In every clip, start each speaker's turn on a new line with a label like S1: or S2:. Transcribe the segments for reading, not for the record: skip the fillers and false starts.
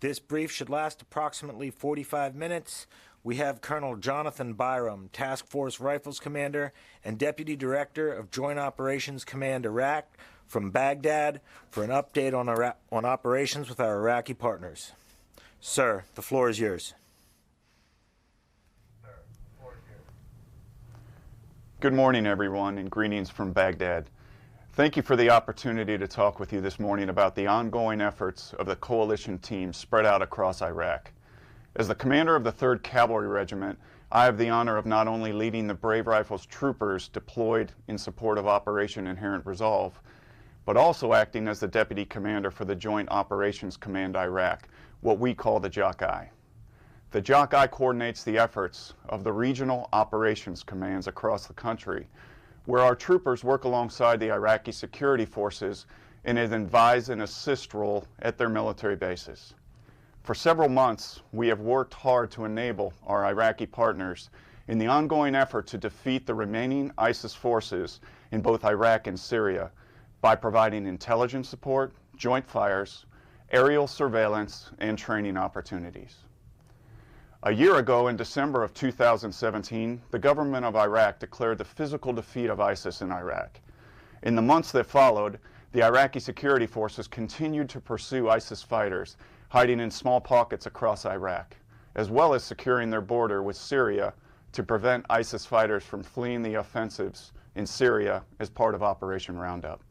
S1: This brief should last approximately 45 minutes. We have Colonel Jonathan Byrom, Task Force Rifles Commander and Deputy Director of Joint Operations Command Iraq from Baghdad for an update on operations with our Iraqi partners. Sir, the floor is yours.
S2: Good morning, everyone, and greetings from Baghdad. Thank you for the opportunity to talk with you this morning about the ongoing efforts of the coalition team spread out across Iraq. As the commander of the 3rd Cavalry Regiment, I have the honor of not only leading the Brave Rifles troopers deployed in support of Operation Inherent Resolve, but also acting as the deputy commander for the Joint Operations Command Iraq, what we call the JOC-I. The JOC-I coordinates the efforts of the regional operations commands across the country, where our troopers work alongside the Iraqi security forces in an advise and assist role at their military bases. For several months, we have worked hard to enable our Iraqi partners in the ongoing effort to defeat the remaining ISIS forces in both Iraq and Syria by providing intelligence support, joint fires, aerial surveillance, and training opportunities. A year ago, in December of 2017, the government of Iraq declared the physical defeat of ISIS in Iraq. In the months that followed, the Iraqi security forces continued to pursue ISIS fighters hiding in small pockets across Iraq, as well as securing their border with Syria to prevent ISIS fighters from fleeing the offensives in Syria as part of Operation Roundup.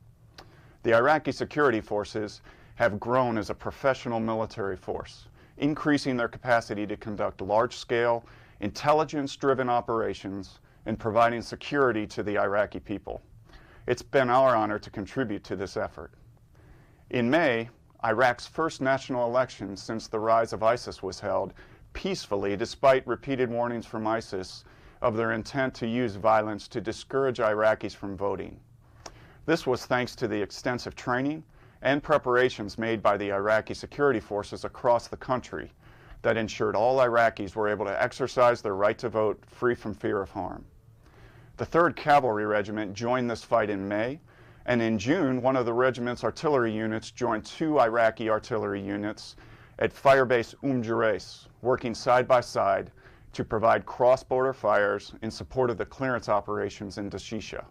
S2: The Iraqi security forces have grown as a professional military force, increasing their capacity to conduct large-scale, intelligence-driven operations and providing security to the Iraqi people. It's been our honor to contribute to this effort. In May, Iraq's first national election since the rise of ISIS was held peacefully despite repeated warnings from ISIS of their intent to use violence to discourage Iraqis from voting. This was thanks to the extensive training and preparations made by the Iraqi security forces across the country that ensured all Iraqis were able to exercise their right to vote free from fear of harm. The 3rd Cavalry Regiment joined this fight in May, and in June, one of the regiment's artillery units joined 2 Iraqi artillery units at Firebase Jurais, working side by side to provide cross-border fires in support of the clearance operations in Dashisha.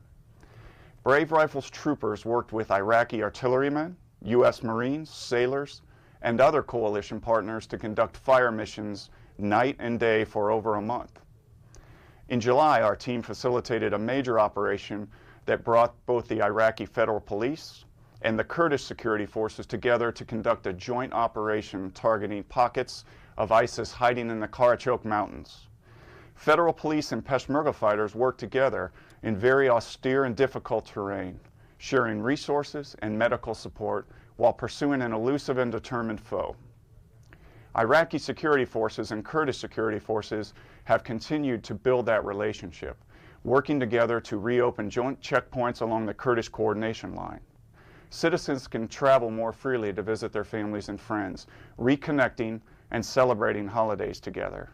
S2: Brave Rifles troopers worked with Iraqi artillerymen, U.S. Marines, sailors, and other coalition partners to conduct fire missions night and day for over a month. In July, our team facilitated a major operation that brought both the Iraqi Federal Police and the Kurdish security forces together to conduct a joint operation targeting pockets of ISIS hiding in the Karachok Mountains. Federal police and Peshmerga fighters worked together in very austere and difficult terrain, sharing resources and medical support while pursuing an elusive and determined foe. Iraqi security forces and Kurdish security forces have continued to build that relationship, working together to reopen joint checkpoints along the Kurdish coordination line. Citizens can travel more freely to visit their families and friends, reconnecting and celebrating holidays together.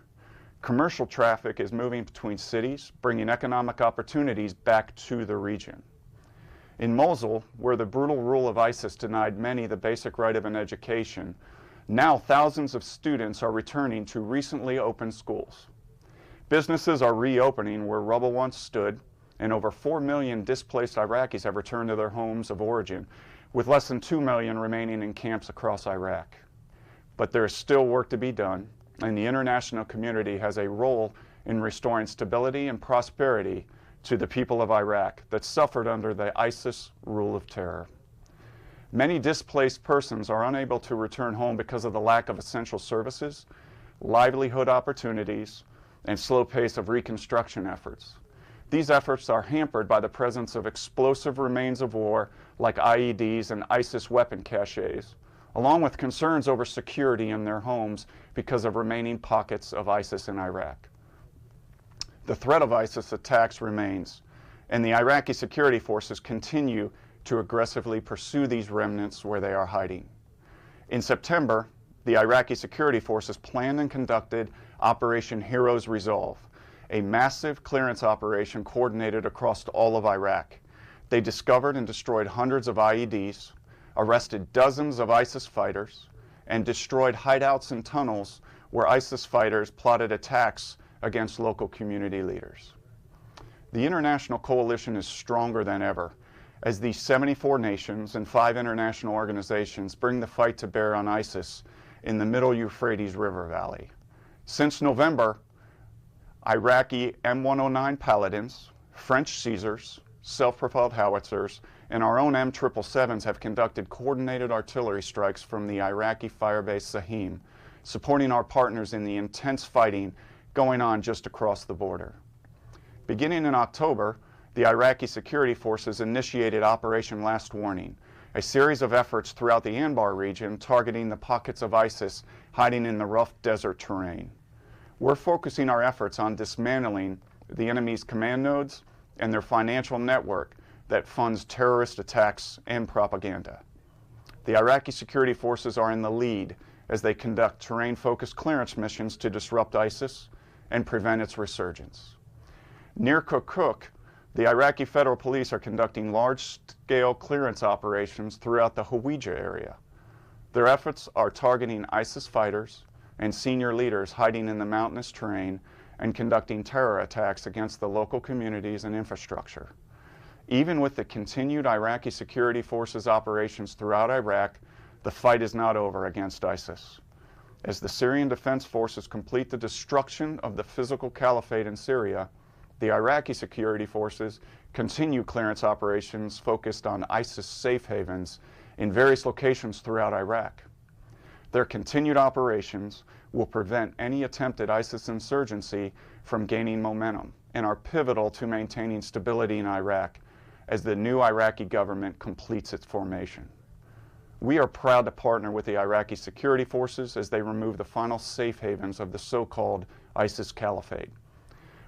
S2: Commercial traffic is moving between cities, bringing economic opportunities back to the region. In Mosul, where the brutal rule of ISIS denied many the basic right of an education, now thousands of students are returning to recently opened schools. Businesses are reopening where rubble once stood, and over 4 million displaced Iraqis have returned to their homes of origin, with less than 2 million remaining in camps across Iraq. But there is still work to be done, and the international community has a role in restoring stability and prosperity to the people of Iraq that suffered under the ISIS rule of terror. Many displaced persons are unable to return home because of the lack of essential services, livelihood opportunities, and slow pace of reconstruction efforts. These efforts are hampered by the presence of explosive remains of war like IEDs and ISIS weapon caches, along with concerns over security in their homes because of remaining pockets of ISIS in Iraq. The threat of ISIS attacks remains, and the Iraqi security forces continue to aggressively pursue these remnants where they are hiding. In September, the Iraqi security forces planned and conducted Operation Heroes Resolve, a massive clearance operation coordinated across all of Iraq. They discovered and destroyed hundreds of IEDs, arrested dozens of ISIS fighters, and destroyed hideouts and tunnels where ISIS fighters plotted attacks against local community leaders. The international coalition is stronger than ever, as these 74 nations and 5 international organizations bring the fight to bear on ISIS in the middle Euphrates River Valley. Since November, Iraqi M109 Paladins, French Caesars, self-propelled howitzers, and our own M777s have conducted coordinated artillery strikes from the Iraqi firebase Sahim, supporting our partners in the intense fighting going on just across the border. Beginning in October, the Iraqi security forces initiated Operation Last Warning, a series of efforts throughout the Anbar region targeting the pockets of ISIS hiding in the rough desert terrain. We're focusing our efforts on dismantling the enemy's command nodes and their financial network that funds terrorist attacks and propaganda. The Iraqi security forces are in the lead as they conduct terrain-focused clearance missions to disrupt ISIS and prevent its resurgence. Near Kirkuk, the Iraqi Federal Police are conducting large-scale clearance operations throughout the Hawija area. Their efforts are targeting ISIS fighters and senior leaders hiding in the mountainous terrain and conducting terror attacks against the local communities and infrastructure. Even with the continued Iraqi security forces operations throughout Iraq, the fight is not over against ISIS. As the Syrian Defense Forces complete the destruction of the physical caliphate in Syria, the Iraqi security forces continue clearance operations focused on ISIS safe havens in various locations throughout Iraq. Their continued operations will prevent any attempted ISIS insurgency from gaining momentum and are pivotal to maintaining stability in Iraq as the new Iraqi government completes its formation. We are proud to partner with the Iraqi security forces as they remove the final safe havens of the so-called ISIS caliphate.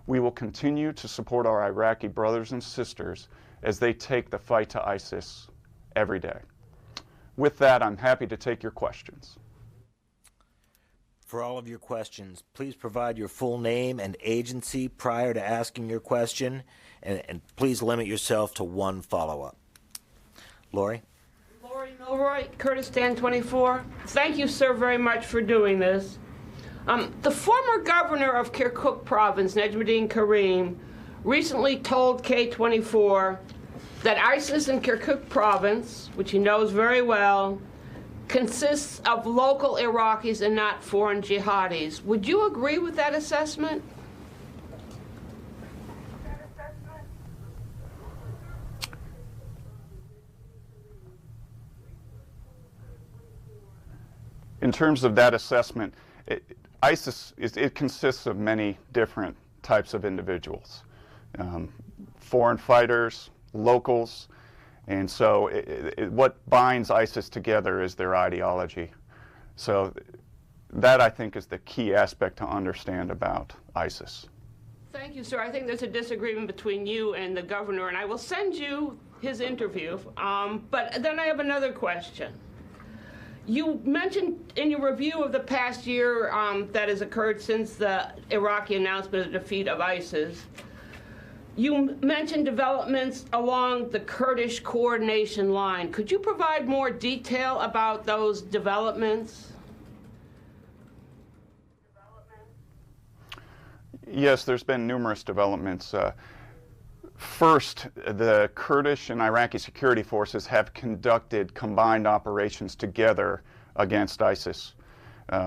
S2: We will continue to support our Iraqi brothers and sisters as they take the fight to ISIS every day. With that, I'm happy to take your questions.
S1: For all of your questions, please provide your full name and agency prior to asking your question, and please limit yourself to one follow-up. Lori?
S3: Lori Milroy, Kurdistan 24. Thank you, sir, very much for doing this. The former governor of Kirkuk province, Nejmuddin Karim, recently told K24 that ISIS in Kirkuk province, which he knows very well, consists of local Iraqis and not foreign jihadis. Would you agree with that assessment?
S2: In terms of that assessment, ISIS, it consists of many different types of individuals. Foreign fighters, locals, and so what binds ISIS together is their ideology. So that, I think, is the key aspect to understand about ISIS.
S3: Thank you, sir. I think there's a disagreement between you and the governor, and I will send you his interview. But then I have another question. You mentioned in your review of the past year that has occurred since the Iraqi announcement of the defeat of ISIS, you mentioned developments along the Kurdish coordination line. Could you provide more detail about those developments?
S2: Yes, there's been numerous developments. First, the Kurdish and Iraqi security forces have conducted combined operations together against ISIS,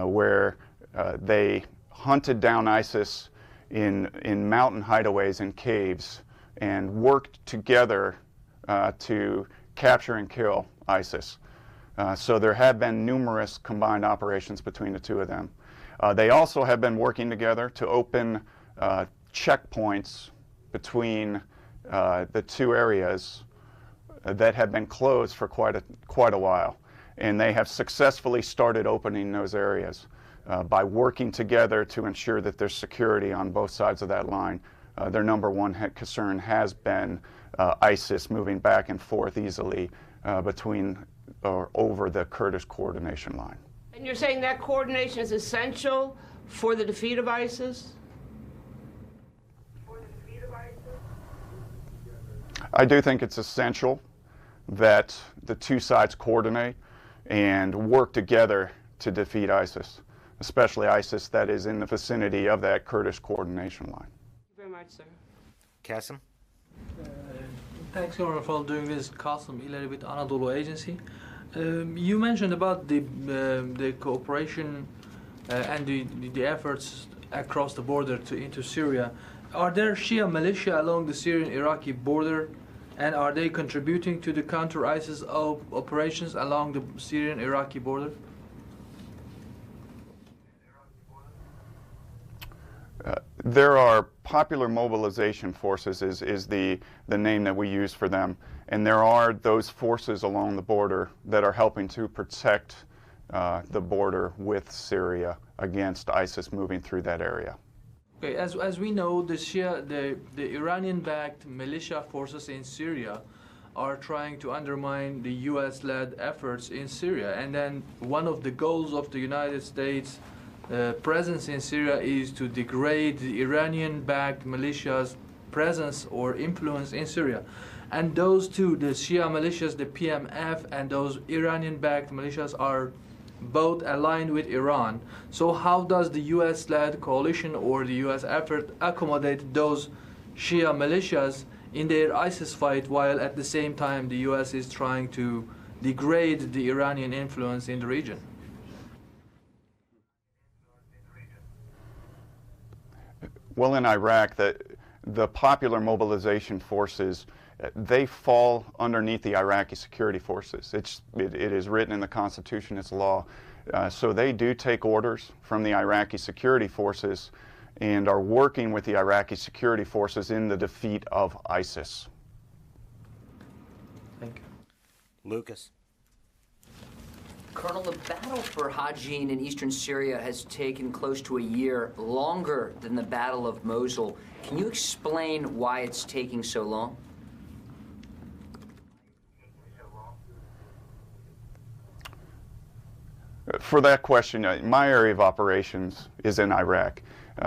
S2: where they hunted down ISIS in mountain hideaways and caves and worked together to capture and kill ISIS. So there have been numerous combined operations between the two of them. They also have been working together to open checkpoints between the two areas that had been closed for quite a while. And they have successfully started opening those areas by working together to ensure that there's security on both sides of that line. Their number one concern has been ISIS moving back and forth easily between or over the Kurdish coordination line.
S3: And you're saying that coordination is essential for the defeat of ISIS?
S2: I do think it's essential that the two sides coordinate and work together to defeat ISIS, especially ISIS that is in the vicinity of that Kurdish coordination line.
S3: Thank you very much, sir.
S1: Qasim?
S4: Thanks, Governor, for doing this. Qasim Ileri with Anadolu Agency. You mentioned about the cooperation and the efforts across the border into Syria. Are there Shia militia along the Syrian-Iraqi border, and are they contributing to the counter-ISIS operations along the Syrian-Iraqi border?
S2: There are popular mobilization forces is the name that we use for them, and there are those forces along the border that are helping to protect the border with Syria against ISIS moving through that area.
S4: Okay, as we know, the Iranian-backed militia forces in Syria are trying to undermine the U.S.-led efforts in Syria, and then one of the goals of the United States presence in Syria is to degrade the Iranian-backed militias' presence or influence in Syria. And those two, the Shia militias, the PMF, and those Iranian-backed militias are both aligned with Iran. So how does the U.S.-led coalition or the U.S. effort accommodate those Shia militias in their ISIS fight, while at the same time the U.S. is trying to degrade the Iranian influence in the region?
S2: Well, in Iraq, the popular mobilization forces, they fall underneath the Iraqi security forces. It is written in the Constitution, it's law. So they do take orders from the Iraqi security forces and are working with the Iraqi security forces in the defeat of ISIS.
S4: Thank you.
S1: Lucas?
S5: Colonel, the battle for Hajin in eastern Syria has taken close to a year, longer than the Battle of Mosul. Can you explain why it's taking so long?
S2: For that question, my area of operations is in Iraq.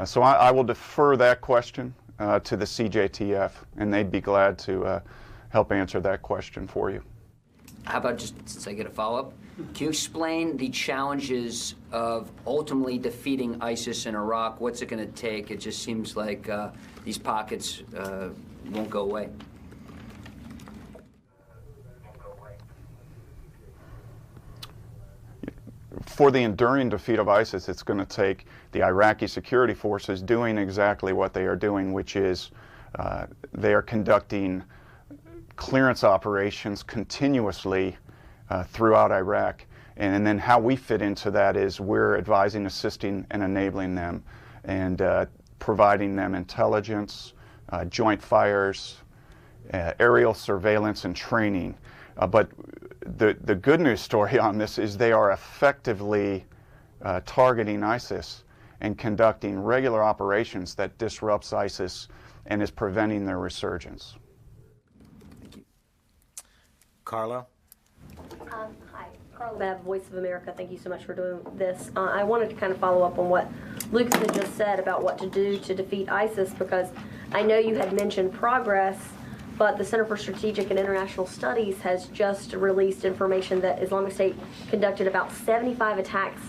S2: So I will defer that question to the CJTF, and they'd be glad to help answer that question for you.
S5: How about just, since I get a follow-up, can you explain the challenges of ultimately defeating ISIS in Iraq? What's it going to take? It just seems like these pockets won't go away.
S2: For the enduring defeat of ISIS, it's going to take the Iraqi security forces doing exactly what they are doing, which is they are conducting clearance operations continuously throughout Iraq. And then how we fit into that is we're advising, assisting, and enabling them, and providing them intelligence, joint fires, aerial surveillance, and training. But the good news story on this is they are effectively targeting ISIS and conducting regular operations that disrupts ISIS and is preventing their resurgence.
S5: Thank you.
S1: Carlo?
S6: Hi, Carla Babb, Voice of America. Thank you so much for doing this. I wanted to kind of follow up on what Lucas had just said about what to do to defeat ISIS, because I know you had mentioned progress, but the Center for Strategic and International Studies has just released information that Islamic State conducted about 75 attacks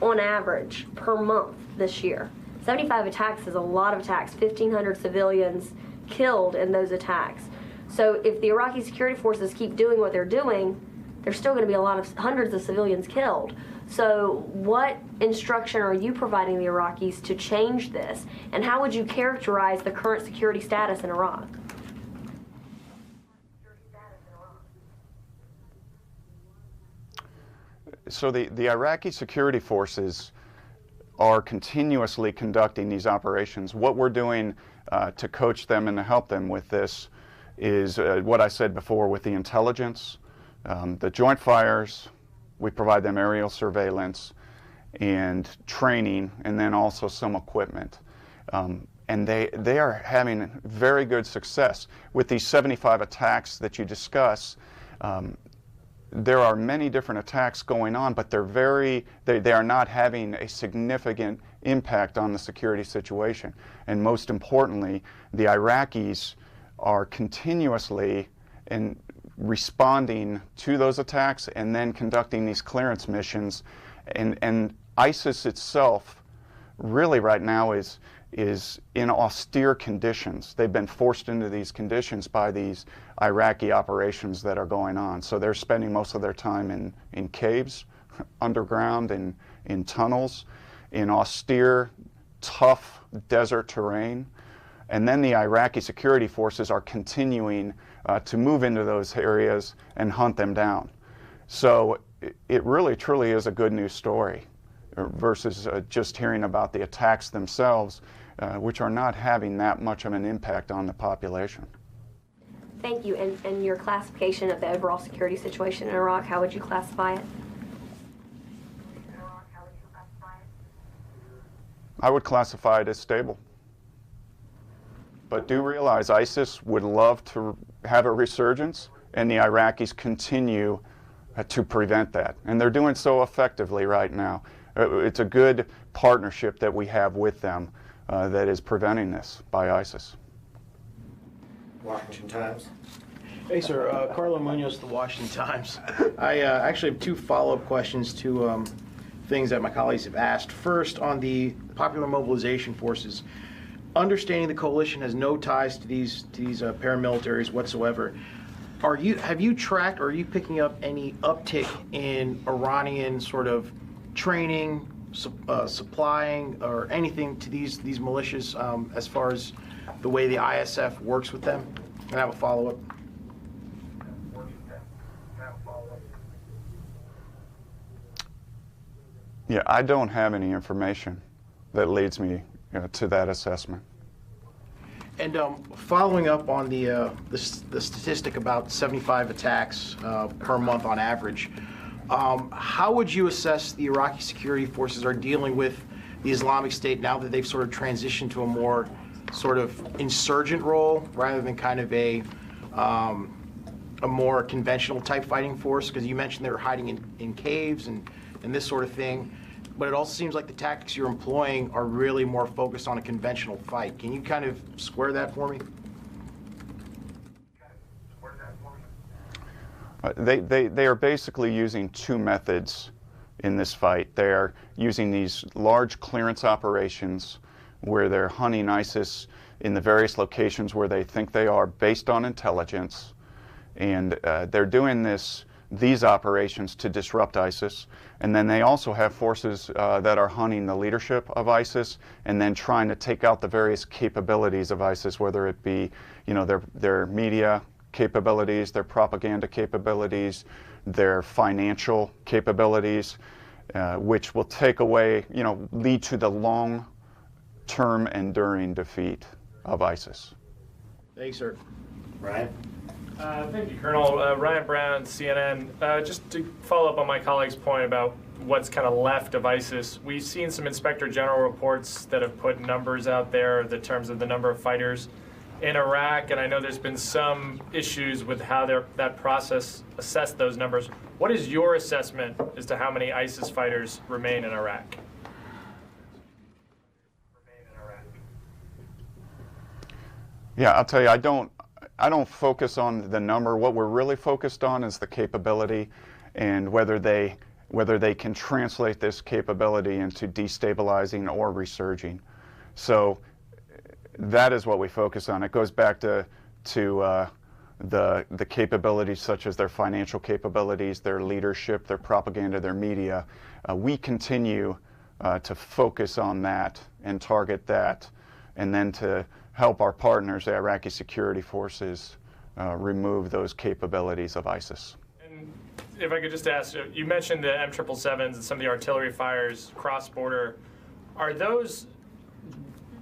S6: on average per month this year. 75 attacks is a lot of attacks, 1,500 civilians killed in those attacks. So if the Iraqi security forces keep doing what they're doing, there's still going to be hundreds of civilians killed. So what instruction are you providing the Iraqis to change this? And how would you characterize the current security status in Iraq?
S2: So the Iraqi security forces are continuously conducting these operations. What we're doing to coach them and to help them with this is what I said before with the intelligence, the joint fires. We provide them aerial surveillance and training, and then also some equipment. And they are having very good success. With these 75 attacks that you discuss, there are many different attacks going on, but they are not having a significant impact on the security situation. And most importantly, the Iraqis are continuously responding to those attacks and then conducting these clearance missions And ISIS itself really right now is in austere conditions. They've been forced into these conditions by these Iraqi operations that are going on. So they're spending most of their time in caves, underground, in tunnels, in austere, tough desert terrain. And then the Iraqi security forces are continuing to move into those areas and hunt them down. So it really truly is a good news story versus just hearing about the attacks themselves, which are not having that much of an impact on the population.
S6: Thank you. And your classification of the overall security situation in Iraq, how would you classify it?
S2: I would classify it as stable. But do realize ISIS would love to have a resurgence, and the Iraqis continue to prevent that. And they're doing so effectively right now. It's a good partnership that we have with them that is preventing this by ISIS.
S1: Washington Times.
S7: Hey, sir. Carlo Munoz, The Washington Times. I actually have two follow-up questions to things that my colleagues have asked. First, on the Popular Mobilization Forces, understanding the coalition has no ties to these paramilitaries whatsoever. Have you tracked, or are you picking up any uptick in Iranian sort of training, supplying, or anything to these militias as far as the way the ISF works with them? And I have a follow-up.
S2: Yeah, I don't have any information that leads me to that assessment.
S7: And following up on the statistic about 75 attacks per month on average, how would you assess the Iraqi security forces are dealing with the Islamic State now that they've sort of transitioned to a more sort of insurgent role rather than kind of a more conventional type fighting force? Because you mentioned they were hiding in caves and this sort of thing. But it also seems like the tactics you're employing are really more focused on a conventional fight. Can you kind of square that for me?
S2: They are basically using two methods in this fight. They are using these large clearance operations where they're hunting ISIS in the various locations where they think they are based on intelligence. And they're doing these operations to disrupt ISIS. And then they also have forces that are hunting the leadership of ISIS and then trying to take out the various capabilities of ISIS, whether it be, their media capabilities, their propaganda capabilities, their financial capabilities, which will take away, lead to the long-term enduring defeat of ISIS.
S7: Thanks, sir.
S1: Ryan?
S8: Thank you, Colonel. Ryan Brown, CNN. Just to follow up on my colleague's point about what's kind of left of ISIS, we've seen some Inspector General reports that have put numbers out there in terms of the number of fighters in Iraq, and I know there's been some issues with how that process assessed those numbers. What is your assessment as to how many ISIS fighters remain in Iraq?
S2: Yeah, I'll tell you, I don't focus on the number. What we're really focused on is the capability and whether they can translate this capability into destabilizing or resurging. So that is what we focus on. It goes back to the capabilities such as their financial capabilities, their leadership, their propaganda, their media. We continue to focus on that and target that, and then to help our partners, the Iraqi security forces, remove those capabilities of ISIS.
S8: And if I could just ask, you mentioned the M777s and some of the artillery fires cross-border. Are those,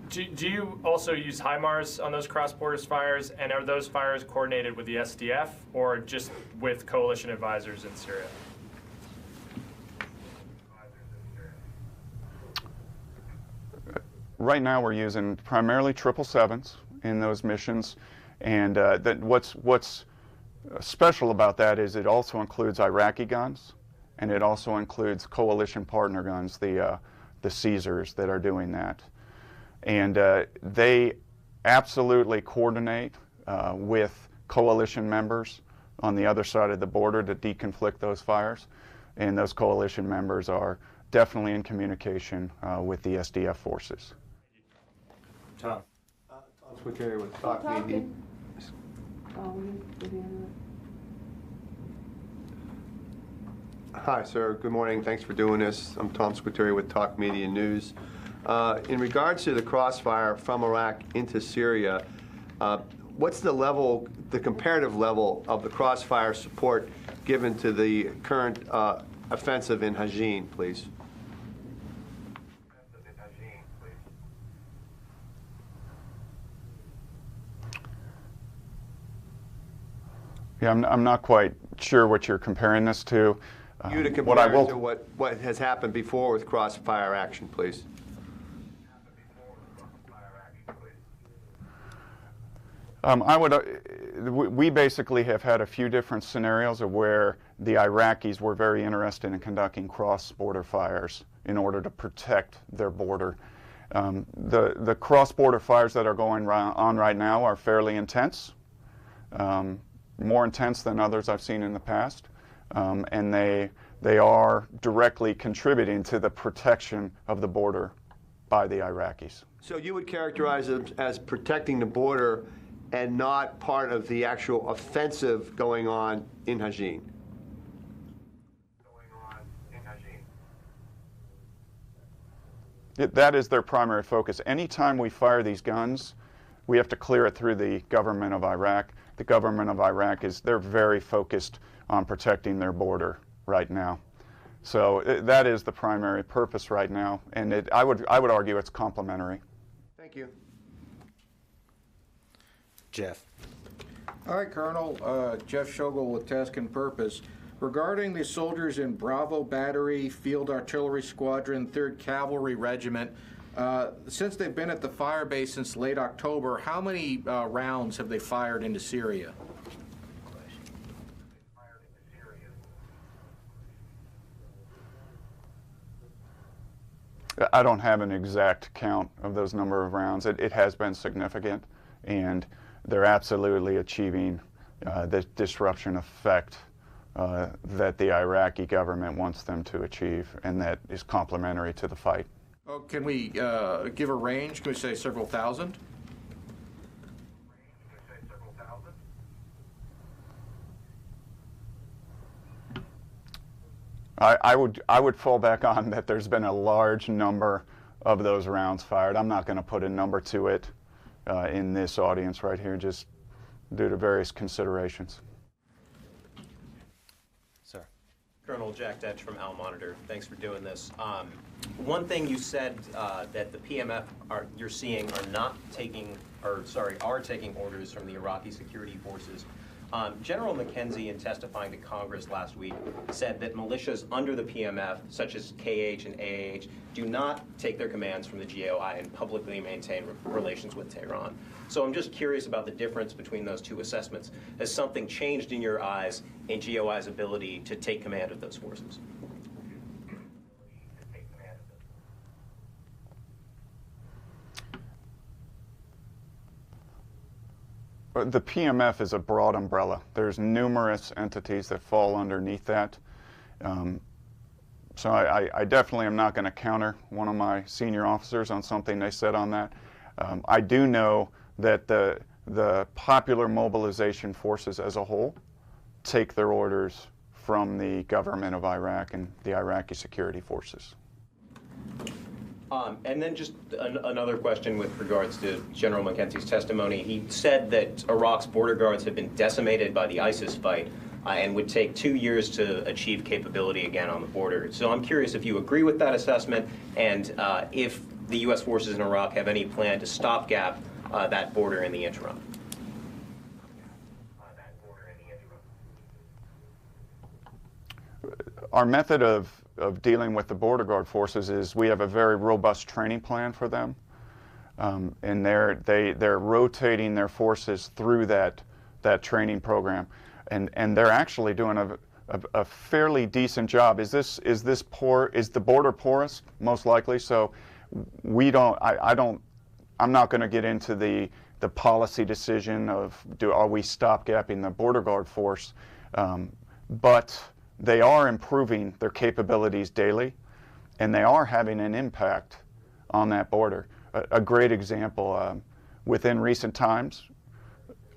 S8: do you also use HIMARS on those cross-border fires, and are those fires coordinated with the SDF or just with coalition advisors in Syria?
S2: Right now we're using primarily 777s in those missions, and what's special about that is it also includes Iraqi guns, and it also includes coalition partner guns, the Caesars that are doing that. And they absolutely coordinate with coalition members on the other side of the border to deconflict those fires. and those coalition members are definitely in communication with the SDF forces.
S1: Tom.
S9: Tom Squitieri with Talk Media. Hi, sir. Good morning. Thanks for doing this. I'm Tom Squitieri with Talk Media News. In regards to the crossfire from Iraq into Syria, what's the level, the comparative level of the crossfire support given to the current offensive in Hajin, please?
S2: Yeah, I'm not quite sure what you're comparing this to.
S9: You to compare it to what has happened before with crossfire action, please.
S2: We basically have had a few different scenarios of where the Iraqis were very interested in conducting cross-border fires in order to protect their border. The cross-border fires that are going on right now are fairly intense, more intense than others I've seen in the past, and they are directly contributing to the protection of the border by the Iraqis.
S9: So you would characterize it as protecting the border and not part of the actual offensive going on in Hajin?
S2: That is their primary focus. Anytime we fire these guns, we have to clear it through the government of Iraq. The government of Iraq they're very focused on protecting their border right now. So that is the primary purpose right now, and I would argue it's complementary.
S9: Thank you.
S1: Jeff.
S10: All right, Colonel. Jeff Shogel with Task and Purpose. Regarding the soldiers in Bravo Battery, Field Artillery Squadron, 3rd Cavalry Regiment, since they've been at the fire base since late October, how many rounds have they fired into Syria?
S2: I don't have an exact count of those number of rounds. It has been significant, and they're absolutely achieving the disruption effect that the Iraqi government wants them to achieve, and that is complementary to the fight.
S10: Oh, can we give a range? Can we say several thousand?
S2: I would fall back on that there's been a large number of those rounds fired. I'm not going to put a number to it in this audience right here, just due to various considerations.
S1: Sir.
S11: Colonel Jack Detch from Al Monitor. Thanks for doing this. One thing you said that the PMF you're seeing are taking orders from the Iraqi security forces. General McKenzie, in testifying to Congress last week, said that militias under the PMF, such as KH and AH, do not take their commands from the GOI and publicly maintain relations with Tehran. So I'm just curious about the difference between those two assessments. Has something changed in your eyes in GOI's ability to take command of those forces?
S2: The PMF is a broad umbrella. There's numerous entities that fall underneath that. So I definitely am not going to counter one of my senior officers on something they said on that. I do know that the popular mobilization forces as a whole take their orders from the government of Iraq and the Iraqi security forces.
S11: And then just another question with regards to General McKenzie's testimony. He said that Iraq's border guards have been decimated by the ISIS fight and would take 2 years to achieve capability again on the border. So I'm curious if you agree with that assessment and if the U.S. forces in Iraq have any plan to stopgap that border in the interim.
S2: Our method of dealing with the border guard forces is we have a very robust training plan for them, and they're rotating their forces through that training program, and they're actually doing a fairly decent job. Is the border porous? Most likely. So I'm not going to get into the policy decision of are we stopgapping the border guard force, but they are improving their capabilities daily, and they are having an impact on that border. A great example, within recent times,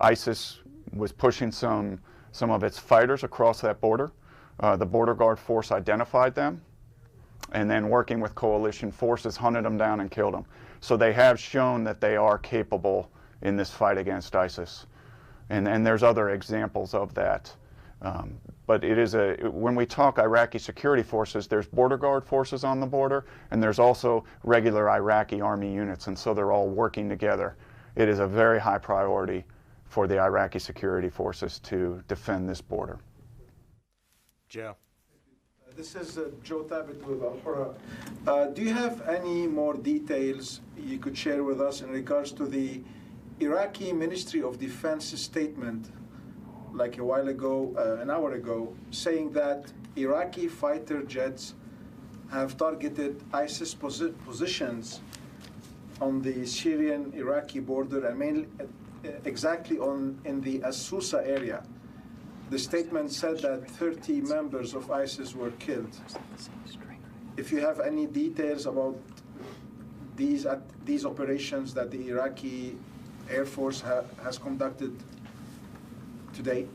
S2: ISIS was pushing some of its fighters across that border. The Border Guard force identified them, and then working with coalition forces, hunted them down and killed them. So they have shown that they are capable in this fight against ISIS. And there's other examples of that. But it is when we talk Iraqi security forces, there's Border Guard forces on the border, and there's also regular Iraqi army units, and so they're all working together. It is a very high priority for the Iraqi security forces to defend this border.
S1: Joe.
S12: This is Joe Tabit with Al-Hura. Do you have any more details you could share with us in regards to the Iraqi Ministry of Defense statement, like a while ago, an hour ago, saying that Iraqi fighter jets have targeted ISIS positions on the Syrian-Iraqi border, and mainly exactly in the As-Susa area. The statement said that 30 members of ISIS were killed. If you have any details about these operations that the Iraqi Air Force has conducted today?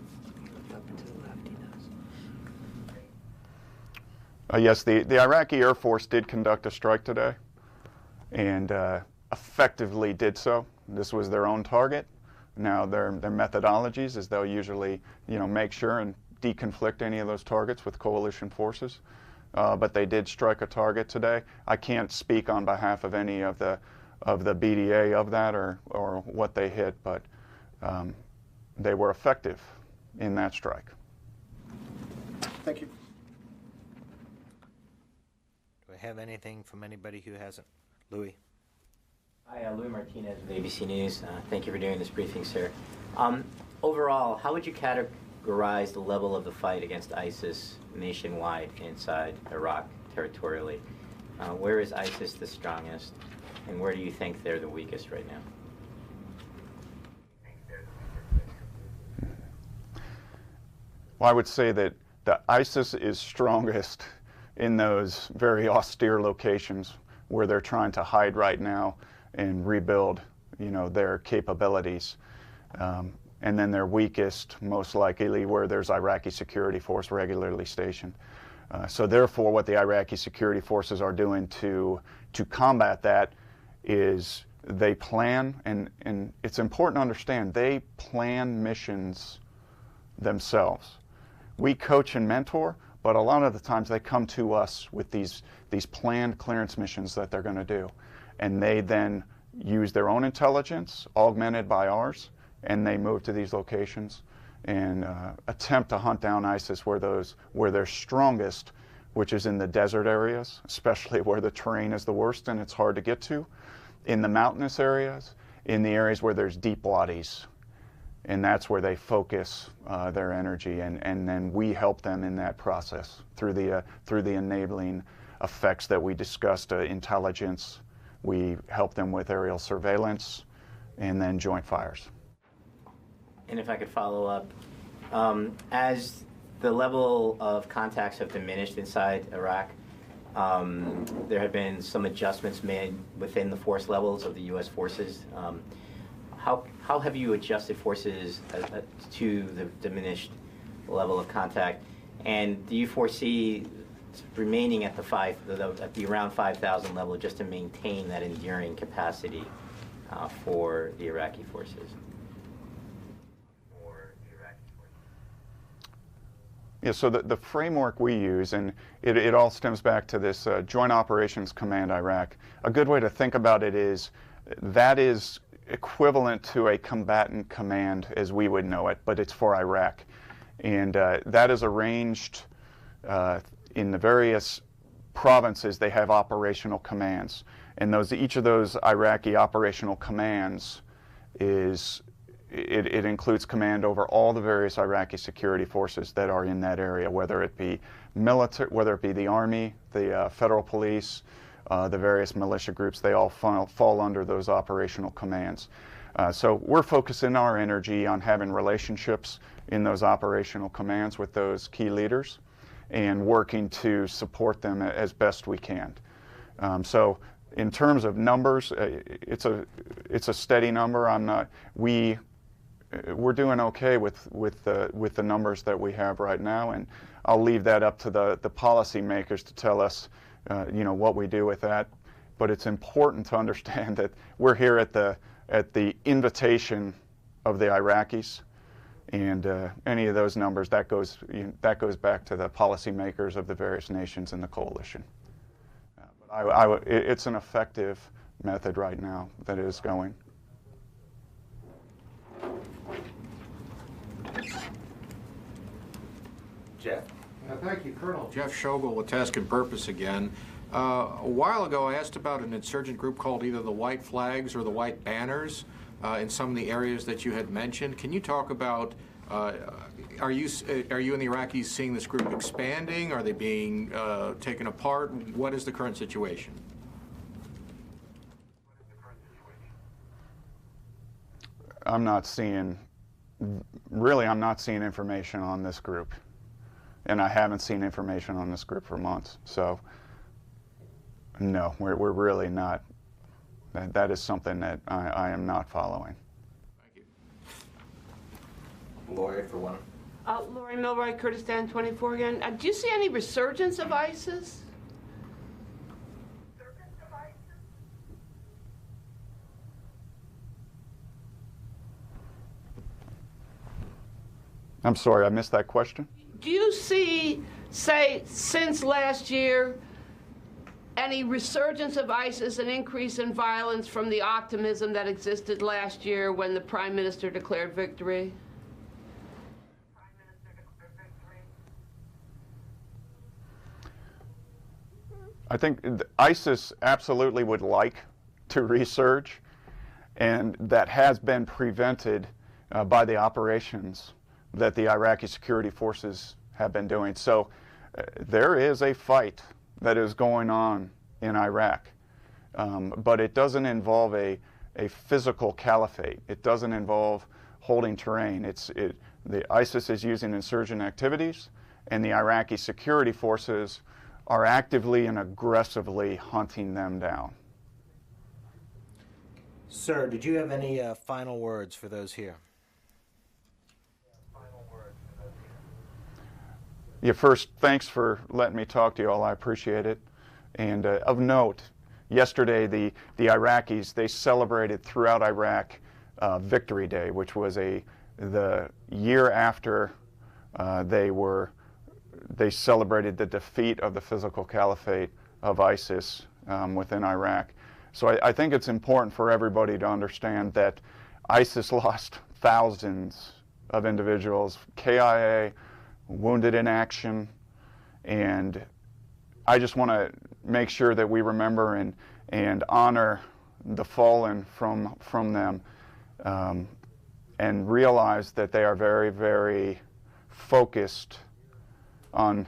S2: Yes, the Iraqi Air Force did conduct a strike today, and effectively did so. This was their own target. Now their methodologies is they'll usually make sure and deconflict any of those targets with coalition forces, but they did strike a target today. I can't speak on behalf of any of the BDA of that or what they hit, but they were effective in that strike.
S12: Thank you.
S1: Do I have anything from anybody who hasn't? Louis.
S13: Hi, Louis Martinez with ABC News. Thank you for doing this briefing, sir. Overall, how would you categorize the level of the fight against ISIS nationwide inside Iraq territorially? Where is ISIS the strongest, and where do you think they're the weakest right now?
S2: Well, I would say that the ISIS is strongest in those very austere locations where they're trying to hide right now and rebuild, their capabilities. And then they're weakest, most likely, where there's Iraqi security force regularly stationed. So therefore, what the Iraqi security forces are doing to combat that is they plan, and it's important to understand, they plan missions themselves. We coach and mentor, but a lot of the times they come to us with these planned clearance missions that they're going to do. And they then use their own intelligence, augmented by ours, and they move to these locations and attempt to hunt down ISIS where they're strongest, which is in the desert areas, especially where the terrain is the worst and it's hard to get to, in the mountainous areas, in the areas where there's deep wadis. And that's where they focus their energy, and then we help them in that process through the enabling effects that we discussed, intelligence. We help them with aerial surveillance, and then joint fires.
S13: And if I could follow up, as the level of contacts have diminished inside Iraq, there have been some adjustments made within the force levels of the U.S. forces. How have you adjusted forces to the diminished level of contact? And do you foresee remaining at the around 5,000 level just to maintain that enduring capacity for the Iraqi forces?
S2: Yeah, so the framework we use, and it all stems back to this Joint Operations Command Iraq. A good way to think about it is that is equivalent to a combatant command as we would know it, but it's for Iraq. And that is arranged in the various provinces. They have operational commands. And each of those Iraqi operational commands it includes command over all the various Iraqi security forces that are in that area, whether it be military, whether it be the army, the federal police, the various militia groups. They all fall under those operational commands. So we're focusing our energy on having relationships in those operational commands with those key leaders, and working to support them as best we can. So in terms of numbers, it's a steady number. We're doing okay with the numbers that we have right now, and I'll leave that up to the policymakers to tell us, what we do with that. But it's important to understand that we're here at the invitation of the Iraqis, and any of those numbers that goes back to the policymakers of the various nations in the coalition. But it's an effective method right now that is going.
S1: Jeff.
S10: Thank you, Colonel. Jeff Schogel with Task and Purpose again. A while ago, I asked about an insurgent group called either the White Flags or the White Banners in some of the areas that you had mentioned. Can you talk about, are you and the Iraqis seeing this group expanding? Are they being taken apart? What is the current situation?
S2: I'm not seeing information on this group. And I haven't seen information on this group for months. So, no, we're really not. That is something that I am not following.
S10: Thank you.
S1: Lori for one.
S3: Lori Milroy, Kurdistan 24 again. Do you see any resurgence of ISIS?
S2: I'm sorry, I missed that question.
S3: Do you see, say, since last year, any resurgence of ISIS, an increase in violence from the optimism that existed last year when the Prime Minister declared victory?
S2: I think ISIS absolutely would like to resurge, and that has been prevented by the operations that the Iraqi security forces have been doing. So there is a fight that is going on in Iraq, but it doesn't involve a physical caliphate. It doesn't involve holding terrain. The ISIS is using insurgent activities, and the Iraqi security forces are actively and aggressively hunting them down.
S1: Sir, did you have any final words for those here?
S2: Yeah, first, thanks for letting me talk to you all. I appreciate it. And of note, yesterday the Iraqis, they celebrated throughout Iraq Victory Day, which was the year after they celebrated the defeat of the physical caliphate of ISIS within Iraq. So I think it's important for everybody to understand that ISIS lost thousands of individuals, KIA, wounded in action, and I just want to make sure that we remember and honor the fallen from them, and realize that they are very, very focused on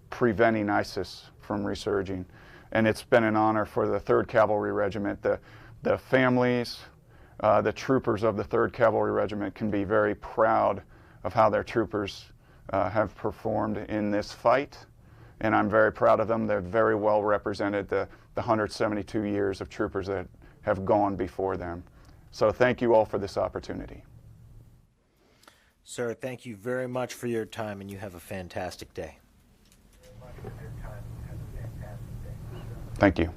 S2: preventing ISIS from resurging. And it's been an honor for the 3rd Cavalry Regiment. The families, the troopers of the 3rd Cavalry Regiment can be very proud of how their troopers have performed in this fight, and I'm very proud of them. They're very well represented, the 172 years of troopers that have gone before them. So thank you all for this opportunity.
S1: Sir, thank you very much for your time, and you have a fantastic day.
S2: Thank you.